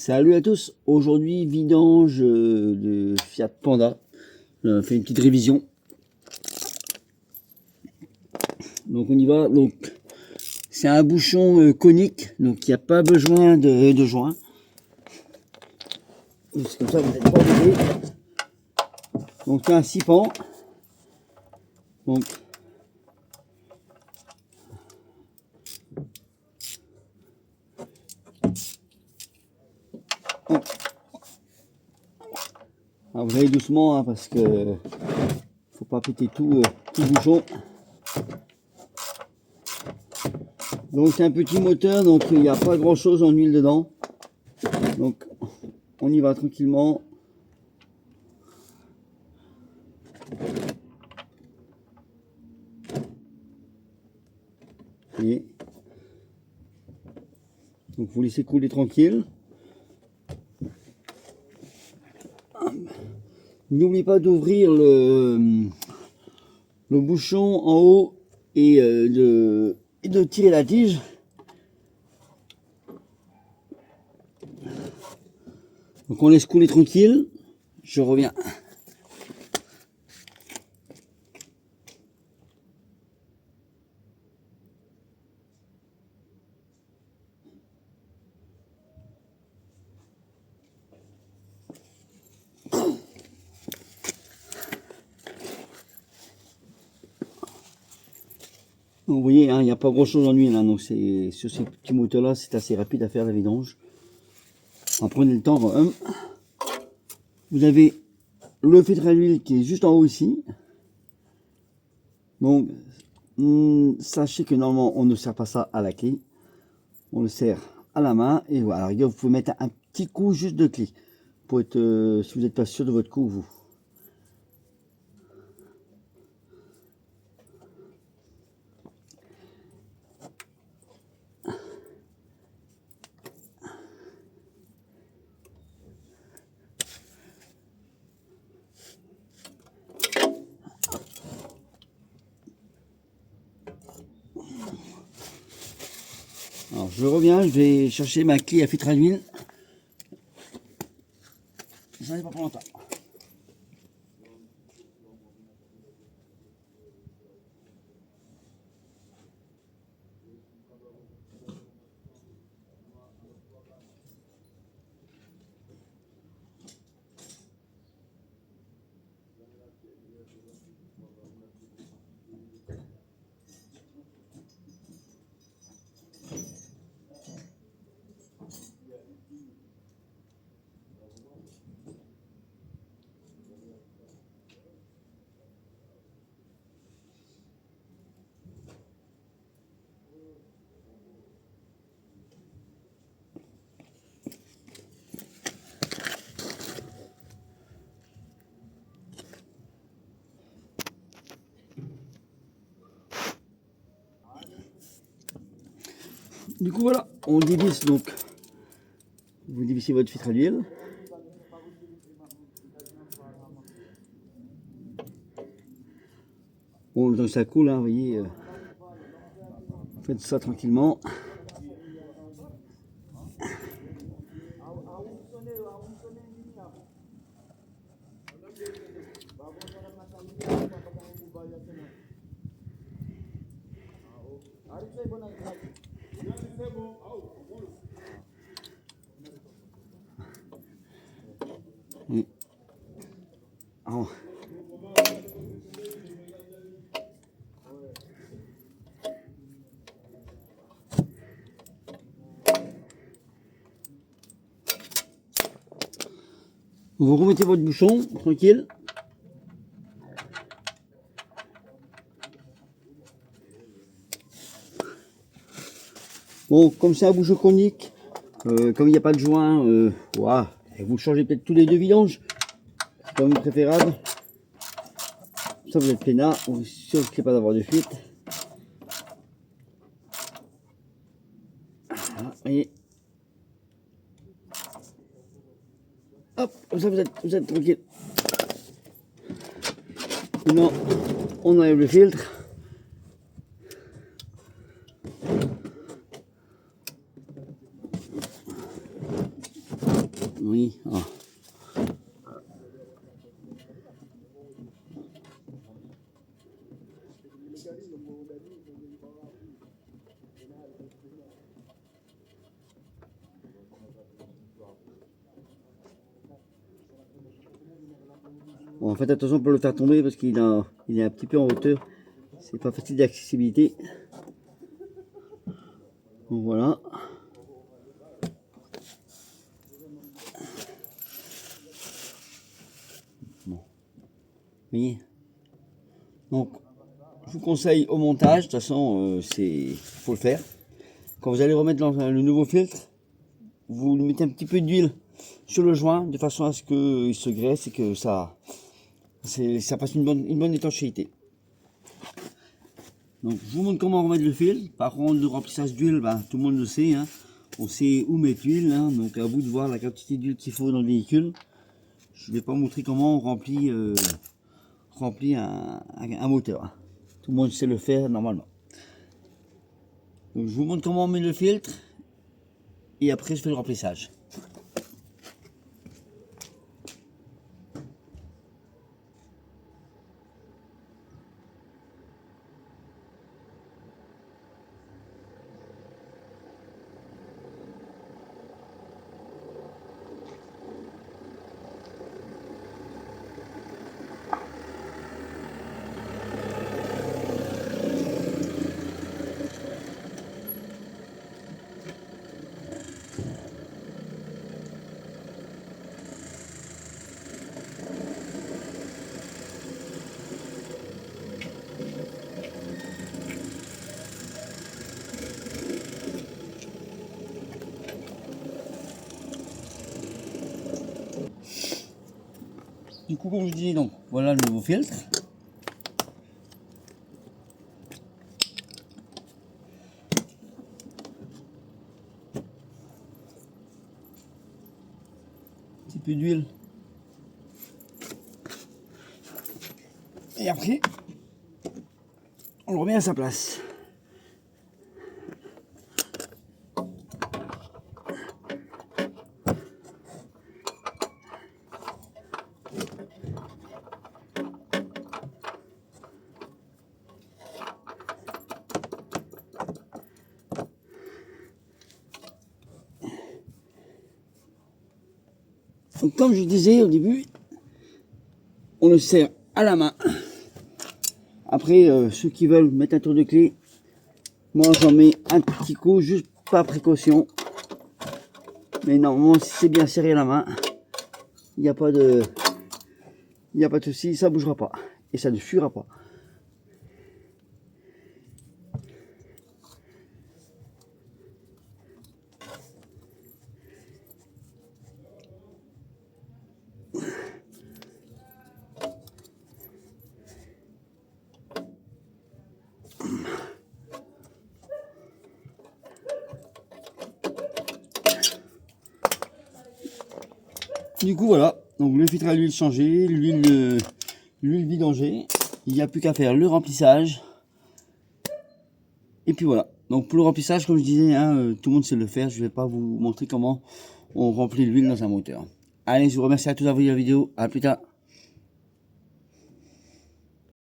Salut à tous, aujourd'hui vidange de Fiat Panda. On fait une petite révision. Donc on y va. Donc c'est un bouchon conique, donc il n'y a pas besoin de joint. C'est comme ça, vous n'êtes pas obligé. Donc c'est un 6 pans. Donc alors vous allez doucement hein, parce que faut pas péter tout le bouchon. Donc c'est un petit moteur, donc il n'y a pas grand chose en huile dedans. Donc on y va tranquillement. Et donc vous laissez couler tranquille. N'oubliez pas d'ouvrir le bouchon en haut et de tirer la tige. Donc on laisse couler tranquille. Je reviens. Donc, vous voyez, il n'y a pas grand chose en huile, hein, donc c'est sur ces petits moteurs là, c'est assez rapide à faire la vidange. Prenez le temps. Vous avez le filtre à huile qui est juste en haut ici. Donc sachez que normalement on ne sert pas ça à la clé, on le sert à la main et voilà. Alors, vous pouvez mettre un petit coup juste de clé pour être si vous n'êtes pas sûr de votre coup vous. Alors je reviens, je vais chercher ma clé à filtre à l'huile. J'en ai pas pour longtemps. Du coup voilà, on dévisse donc. Vous dévissez votre filtre à l'huile. Bon, donc ça coule, hein, vous voyez. Faites ça tranquillement. Alors, vous remettez votre bouchon tranquille. Bon, comme c'est un bouchon conique, comme il n'y a pas de joint, voilà, et vous changez peut-être tous les deux vidanges, c'est comme préférable. Ça vous êtes peinard, vous risquez pas d'avoir de fuite. Voilà, voyez. Hop, comme ça vous êtes tranquille. Maintenant, on enlève le filtre. Oui. Ah. Bon, faites attention pour le faire tomber parce qu'il est un petit peu en hauteur. C'est pas facile d'accessibilité. Donc voilà. Bon. Vous voyez. Donc, je vous conseille au montage. De toute façon, faut le faire. Quand vous allez remettre dans le nouveau filtre, vous lui mettez un petit peu d'huile sur le joint de façon à ce qu'il se graisse et que ça passe une bonne étanchéité. Donc je vous montre comment remettre le filtre. Par contre, le remplissage d'huile, ben, tout le monde le sait, hein. On sait où mettre l'huile, hein. Donc à vous de voir la quantité d'huile qu'il faut dans le véhicule. Je ne vais pas montrer comment on remplit un moteur, hein. Tout le monde sait le faire normalement. Donc je vous montre comment on met le filtre et après je fais le remplissage. Du coup, comme je dis, donc voilà le nouveau filtre. Un petit peu d'huile. Et après, on le remet à sa place. Donc, comme je disais au début, on le serre à la main. Après, ceux qui veulent mettre un tour de clé, moi j'en mets un petit coup juste par précaution. Mais normalement, si c'est bien serré à la main, il n'y a pas de souci, ça ne bougera pas et ça ne fuira pas. Du coup voilà, donc le filtre à l'huile changé, l'huile vidangée, il n'y a plus qu'à faire le remplissage. Et puis voilà, donc pour le remplissage, comme je disais, hein, tout le monde sait le faire, je ne vais pas vous montrer comment on remplit l'huile dans un moteur. Allez, je vous remercie à tous d'avoir vu la vidéo, à plus tard.